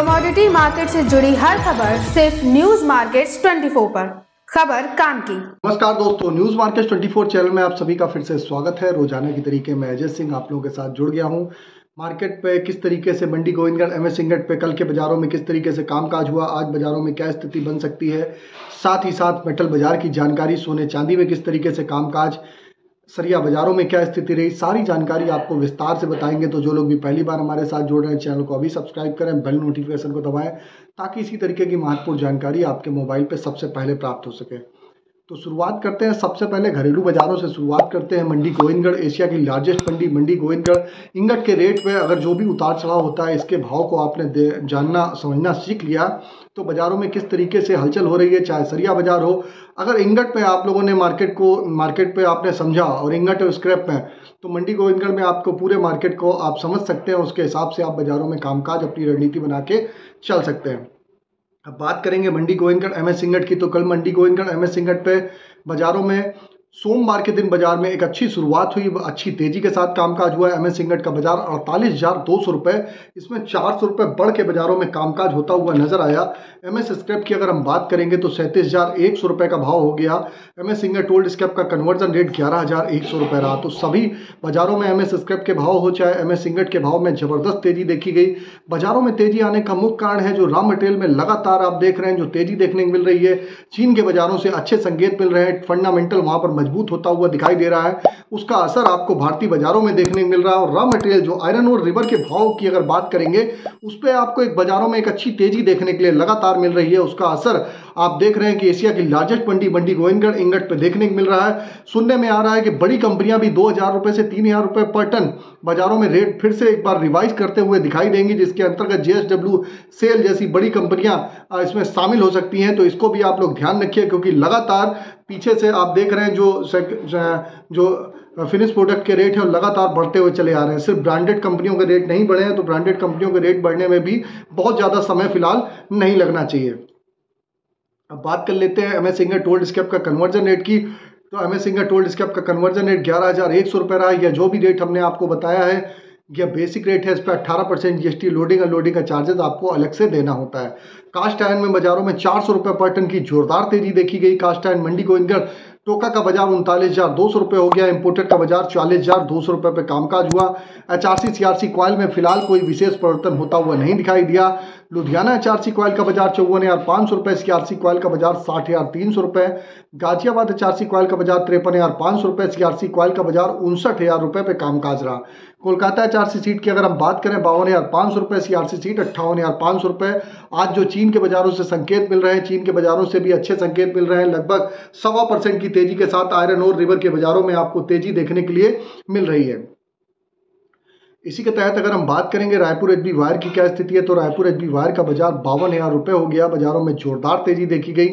Commodity market से जुड़ी हर खबर सिर्फ न्यूज मार्केट्स 24 पर। खबर काम की। नमस्कार दोस्तों, न्यूज मार्केट्स 24 चैनल में आप सभी का फिर से स्वागत है। रोजाना की तरीके मैं अजय सिंह आप लोगों के साथ जुड़ गया हूं। मार्केट पे किस तरीके से मंडी गोविंदगढ़ एमएस इंगट पे कल के बाजारों में किस तरीके से कामकाज हुआ, आज बाजारों में क्या स्थिति बन सकती है, साथ ही साथ मेटल बाजार की जानकारी, सोने चांदी में किस तरीके से कामकाज, सरिया बाजारों में क्या स्थिति रही, सारी जानकारी आपको विस्तार से बताएंगे। तो जो लोग भी पहली बार हमारे साथ जुड़ रहे हैं, चैनल को अभी सब्सक्राइब करें, बेल नोटिफिकेशन को दबाएं ताकि इसी तरीके की महत्वपूर्ण जानकारी आपके मोबाइल पे सबसे पहले प्राप्त हो सके। तो शुरुआत करते हैं, सबसे पहले घरेलू बाजारों से शुरुआत करते हैं। मंडी गोविंदगढ़ एशिया की लार्जेस्ट मंडी मंडी गोविंदगढ़ इंगट के रेट पे अगर जो भी उतार चढ़ाव होता है, इसके भाव को आपने जानना समझना सीख लिया तो बाजारों में किस तरीके से हलचल हो रही है, चाहे सरिया बाजार हो। अगर इंगट पे आप लोगों ने मार्केट पे आपने समझा और इंगट और स्क्रैप में, तो मंडी गोविंदगढ़ में आपको पूरे मार्केट को आप समझ सकते हैं। उसके हिसाब से आप बाजारों में कामकाज अपनी रणनीति बना के चल सकते हैं। अब बात करेंगे मंडी गोविंदगढ़ एमएस इंगट की, तो कल मंडी गोविंदगढ़ एमएस इंगट पे बाजारों में सोमवार के दिन बाजार में एक अच्छी शुरुआत हुई, अच्छी तेजी के साथ कामकाज हुआ। एमएस इंगट का बाजार 48,200 रुपये, इसमें 400 रुपये बढ़ के बाजारों में कामकाज होता हुआ नजर आया। एमएस स्क्रैप की अगर हम बात करेंगे तो 37,100 रुपये का भाव हो गया। एमएस इंगट ओल्ड स्क्रैप का कन्वर्जन रेट 11,100 रुपये रहा। तो सभी बाजारों में एमएस स्क्रैप के भाव हो चाहे एमएस इंगट के भाव में जबरदस्त तेजी देखी गई। बाजारों में तेजी आने का मुख्य कारण है जो रॉ मटेरियल में लगातार आप देख रहे हैं जो तेजी देखने को मिल रही है। चीन के बाजारों से अच्छे संकेत मिल रहे हैं, फंडामेंटल वहां पर मजबूत होता हुआ दिखाई दे रहा है। उसका असर आपको भारतीय बाजारों में देखने को मिल रहा है। और रॉ मटेरियल जो आयरन और रिवर के भाव की अगर बात करेंगे, उस पर आपको एक बाजारों में एक अच्छी तेजी देखने के लिए लगातार मिल रही है। उसका असर आप देख रहे हैं कि एशिया की लार्जेस्ट मंडी मंडी गोविंदगढ़ इंगट पे देखने को मिल रहा है। सुनने में आ रहा है कि बड़ी कंपनियां भी 2,000 रुपए से 3,000 रुपए पर टन बाजारों में रेट फिर से एक बार रिवाइज करते हुए दिखाई देंगी, जिसके अंतर्गत जेएसडब्ल्यू सेल जैसी बड़ी कंपनियां इसमें शामिल हो सकती हैं। तो इसको भी आप लोग ध्यान रखिए, क्योंकि लगातार पीछे से आप देख रहे हैं जो फिनिश प्रोडक्ट के रेट है लगातार बढ़ते हुए चले आ रहे हैं। सिर्फ ब्रांडेड कंपनियों के रेट नहीं बढ़े हैं, तो ब्रांडेड कंपनियों के रेट बढ़ने में भी बहुत ज़्यादा समय फिलहाल नहीं लगना चाहिए। अब बात कर लेते हैं एमएस इंगट ओल्ड स्क्रैप का कन्वर्जन रेट की। तो एमएस इंगट ओल्ड स्क्रैप का कन्वर्जन रेट 11,100 रुपये रहा। या जो भी रेट हमने आपको बताया है, यह बेसिक रेट है। इस पर 18% जीएसटी, लोडिंग अनलोडिंग का चार्जेस आपको अलग से देना होता है। कास्ट आयरन में बाजारों में 400 रुपये पर टन की जोरदार तेजी देखी गई। कास्ट आयरन मंडी गोविंदगढ़ टोका का बाजार 39,200 रुपये हो गया। इंपोर्टेड का बाजार 44,200 रुपये पे कामकाज हुआ। एचआरसी सीआरसी कॉइल में फिलहाल कोई विशेष परिवर्तन होता हुआ नहीं दिखाई दिया। लुधियाना एचआरसी कॉइल का बाजार 54,500 रुपये, सीआरसी कॉइल का बाजार 60,300 रुपये। गाजियाबाद एचआरसी कॉइल का बाजार 53,500 रुपये, सीआरसी कॉइल का बाजार 59,000 रुपये पे कामकाज रहा। कोलकाता एचआरसी सीट की अगर हम बात करें 52,500 रुपये, सीआरसी सीट 58,500 रुपये। आज जो चीन के बाजारों से संकेत मिल रहे हैं, चीन के बाजारों से भी अच्छे संकेत मिल रहे हैं। लगभग 1.25% की तेजी के साथ आयरन और रिवर के बाजारों में आपको तेजी देखने के लिए मिल रही है। इसी के तहत अगर हम बात करेंगे रायपुर एचबी वायर की क्या स्थिति है, तो रायपुर एचबी वायर का बाजार 52,000 रुपये हो गया। बाजारों में जोरदार तेजी देखी गई।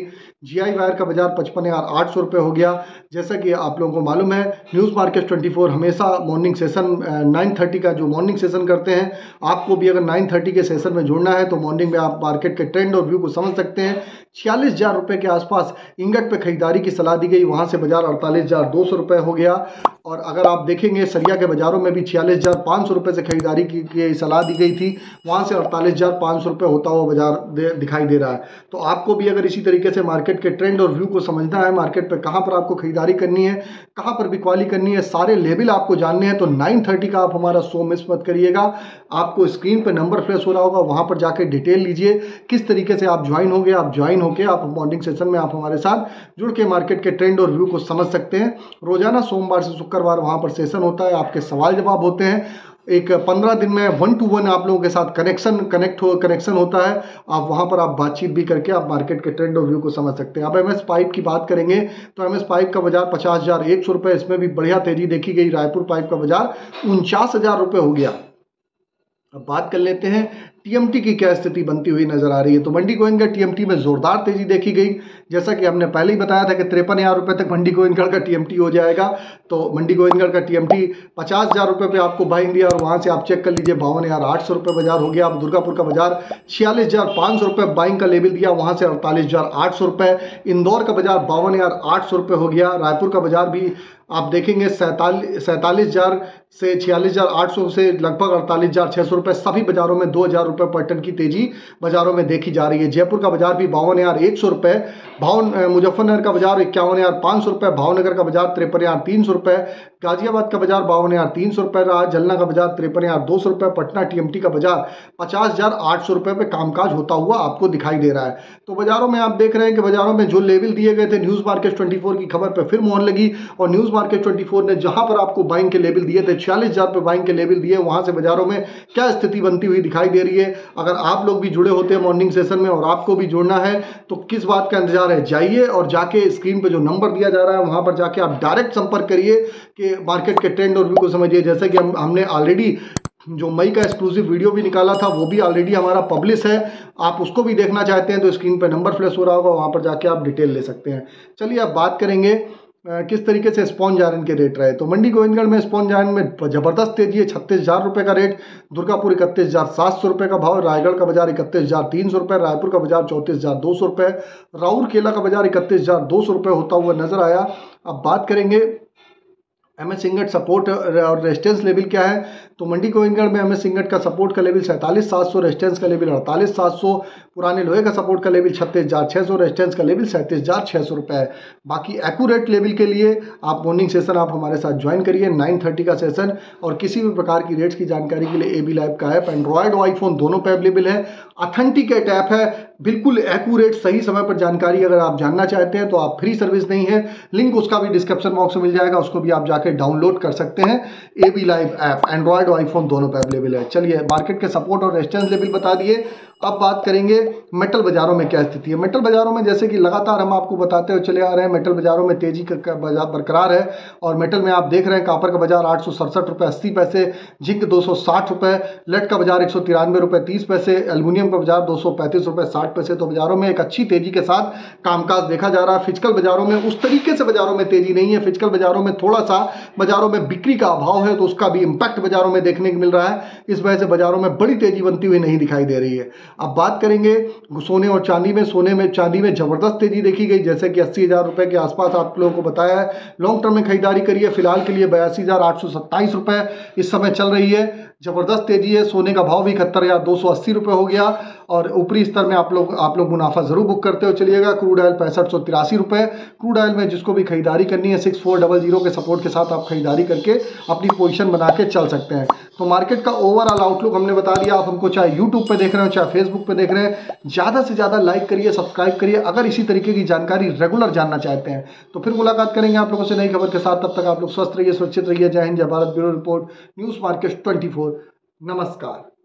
जीआई वायर का बाजार 55,800 रुपये हो गया। जैसा कि आप लोगों को मालूम है, न्यूज़ मार्केट 24 हमेशा मॉर्निंग सेशन 9:30 का जो मॉर्निंग सेशन करते हैं, आपको भी अगर 9:30 के सेशन में जुड़ना है तो मॉर्निंग में आप मार्केट के ट्रेंड और व्यू को समझ सकते हैं। 46,000 रुपये के आसपास इंगट पे खरीदारी की सलाह दी गई, वहाँ से बाजार 48,200 रुपये हो गया। और अगर आप देखेंगे सरिया के बाजारों में भी 46,500 रुपये से खरीदारी की सलाह दी गई थी, वहाँ से 48,500 रुपये होता हुआ बाजार दिखाई दे रहा है। तो आपको भी अगर इसी तरीके से मार्केट के ट्रेंड और व्यू को समझना है, मार्केट पे कहाँ पर आपको खरीदारी करनी है, कहाँ पर बिकवाली करनी है, सारे लेवल आपको जानने हैं, तो 9:30 का आप हमारा शो मिस मत करिएगा। आपको स्क्रीन पर नंबर फ्लैश हो रहा होगा, वहाँ पर जाकर डिटेल लीजिए किस तरीके से आप ज्वाइन होंगे। आप ज्वाइन होकर आप मॉर्निंग सेशन में आप हमारे साथ जुड़ के मार्केट के ट्रेंड और व्यू को समझ सकते हैं। रोजाना सोमवार से शुक्रवार वहाँ पर सेशन होता है, आपके सवाल जवाब होते हैं। एक 15 दिन में 1-to-1 आप लोगों के साथ कनेक्शन होता है। आप वहाँ पर आप बातचीत भी करके आप मार्केट के ट्रेंड और व्यू को समझ सकते हैं। अब एमएस पाइप की बात करेंगे तो एमएस पाइप का बाजार 50,100 रुपये, इसमें भी बढ़िया तेजी देखी गई। रायपुर पाइप का बाजार 49,000 रुपये हो गया। अब बात कर लेते हैं टीएमटी की क्या स्थिति बनती हुई नजर आ रही है। तो मंडी गोविंदगढ़ टीएमटी में जोरदार तेजी देखी गई। जैसा कि हमने पहले ही बताया था कि 53,000 रुपये तक मंडी गोविंदगढ़ का टीएमटी हो जाएगा। तो मंडी गोविंदगढ़ का टीएमटी 50,000 रुपये पे आपको बाइंग दिया और वहाँ से आप चेक कर लीजिए 52,800 रुपये बाजार हो गया। अब दुर्गापुर का बाजार 46,500 रुपये बाइंग का लेवल दिया, वहाँ से 48,800 रुपये। इंदौर का बाजार 52,800 रुपये हो गया। रायपुर का बाजार भी आप देखेंगे 47,000 से 46,800 से लगभग 48,600 रुपये। सभी बाजारों में 2,000 रुपए पर टन की तेजी बाजारों में देखी जा रही है। जयपुर का बाजार भी 52,100 रुपए, मुजफ्फरनगर का बाजार 51,500 रुपए, भावनगर का बाजार 53,300 रुपए, गाजियाबाद का बाजार 52,300 रुपए रहा, जलना का बाजार 53,200 रुपए, पटना टीएमटी का बाजार 50,800 रुपए पे कामकाज होता हुआ आपको दिखाई दे रहा है। तो बाजारों में आप देख रहे हैं कि बाजारों में जो लेवल दिए गए थे, न्यूज मार्केट 24 की खबर पर फिर मोहर लगी और न्यूज मार्केट 24 ने जहां पर आपको बाइंग के लेवल दिए थे, 46,000 पे बाइंग के लेवल दिए, वहां से बाजारों में क्या स्थिति बनती हुई दिखाई दे रही है। अगर आप लोग भी जुड़े होते हैं मॉर्निंग सेशन में और आपको भी जुड़ना है तो किस बात का इंतजार है, जाइए और जाके स्क्रीन पे जो नंबर दिया जा रहा है वहां पर जाके आप डायरेक्ट संपर्क करिए कि मार्केट के ट्रेंड और व्यू को समझिए। जैसे कि हमने ऑलरेडी जो मई का एक्सक्लूसिव वीडियो भी निकाला था वो भी ऑलरेडी हमारा पब्लिश है, आप उसको भी देखना चाहते हैं तो स्क्रीन पे नंबर फ्लैश हो रहा होगा, वहां पर जाके आप डिटेल ले सकते हैं। चलिए अब बात करेंगे किस तरीके से स्पॉन्ज आयरन के रेट रहे। तो मंडी गोविंदगढ़ में स्पॉन्ज आयरन में जबरदस्त तेजी है, 36,000 रुपए का रेट, दुर्गापुर 31,700 रुपए का भाव, रायगढ़ का बाजार 31,300 रुपए, रायपुर का बाजार 34,200 रुपए, राउरकेला का बाजार 31,200 रुपए होता हुआ नजर आया। अब बात करेंगे एमएस इंगट सपोर्ट और रेजिस्टेंस लेवल क्या है। तो मंडी गोविंदगढ़ में एमएस इंगट का सपोर्ट का लेवल 47,700, रेजिस्टेंस का लेवल 48,700, पुराने लोहे का सपोर्ट का लेवल 36,600, रेजिस्टेंस का लेवल 37,600 रुपए है। बाकी एक्यूरेट लेवल के लिए आप मॉर्निंग सेशन आप हमारे साथ ज्वाइन करिए 9:30 का सेशन, और किसी भी प्रकार की रेट्स की जानकारी के लिए एबी लाइव का ऐप एंड्रॉयड और आईफोन दोनों पे अवेलेबल है। ऑथेंटिकेट ऐप है, बिल्कुल एक्यूरेट सही समय पर जानकारी अगर आप जानना चाहते हैं तो आप फ्री सर्विस नहीं है, लिंक उसका भी डिस्क्रिप्शन बॉक्स में मिल जाएगा, उसको भी आप जाके डाउनलोड कर सकते हैं। एबी लाइव ऐप एंड्रॉयड और आईफोन दोनों पे अवेलेबल है। चलिए मार्केट के सपोर्ट और रेजिस्टेंस लेवल बता दिए। अब बात करेंगे मेटल बाजारों में क्या स्थिति है। मेटल बाजारों में जैसे कि लगातार हम आपको बताते हुए चले आ रहे हैं, मेटल बाजारों में तेजी का बाजार बरकरार है और मेटल में आप देख रहे हैं कापर का बाजार 867 रुपए 80 पैसे, जिंक 260 रुपए, लेड का बाजार 193 रुपए 30 पैसे, एल्यूमिनियम का बाजार 235 रुपए 60 पैसे। तो बाजारों में एक अच्छी तेजी के साथ कामकाज देखा जा रहा है। फिजिकल बाजारों में उस तरीके से बाजारों में तेजी नहीं है, फिजिकल बाजारों में थोड़ा सा बाजारों में बिक्री का अभाव है, तो उसका भी इंपैक्ट बाजारों में देखने को मिल रहा है। इस वजह से बाजारों में बड़ी तेजी बनती हुई नहीं दिखाई दे रही है। अब बात करेंगे सोने और चांदी में। सोने में चांदी में जबरदस्त तेजी देखी गई, जैसे कि 80,000 रुपए के आसपास आप लोगों को बताया है। लॉन्ग टर्म में खरीदारी करिए, फिलहाल के लिए 82,827 रुपए इस समय चल रही है। जबरदस्त तेजी है। सोने का भाव भी 71,280 रुपए हो गया और ऊपरी स्तर में आप लोग मुनाफा जरूर बुक करते हो चलिएगा। क्रूड ऑयल 6583 रुपए। क्रूड ऑयल में जिसको भी खरीदारी करनी है 6400 के सपोर्ट के साथ आप खरीदारी करके अपनी पोजीशन बना के चल सकते हैं। तो मार्केट का ओवरऑल आउटलुक हमने बता दिया। आप हमको चाहे यूट्यूब पे देख रहे हो चाहे फेसबुक पे देख रहे हैं, ज़्यादा से ज़्यादा लाइक करिए, सब्सक्राइब करिए अगर इसी तरीके की जानकारी रेगुलर जानना चाहते हैं। तो फिर मुलाकात करेंगे आप लोगों से नई खबर के साथ। तब तक आप लोग स्वस्थ रहिए, सुरक्षित रहिए। जय हिंद, जय Bharat. Bureau report, news market 24। नमस्कार।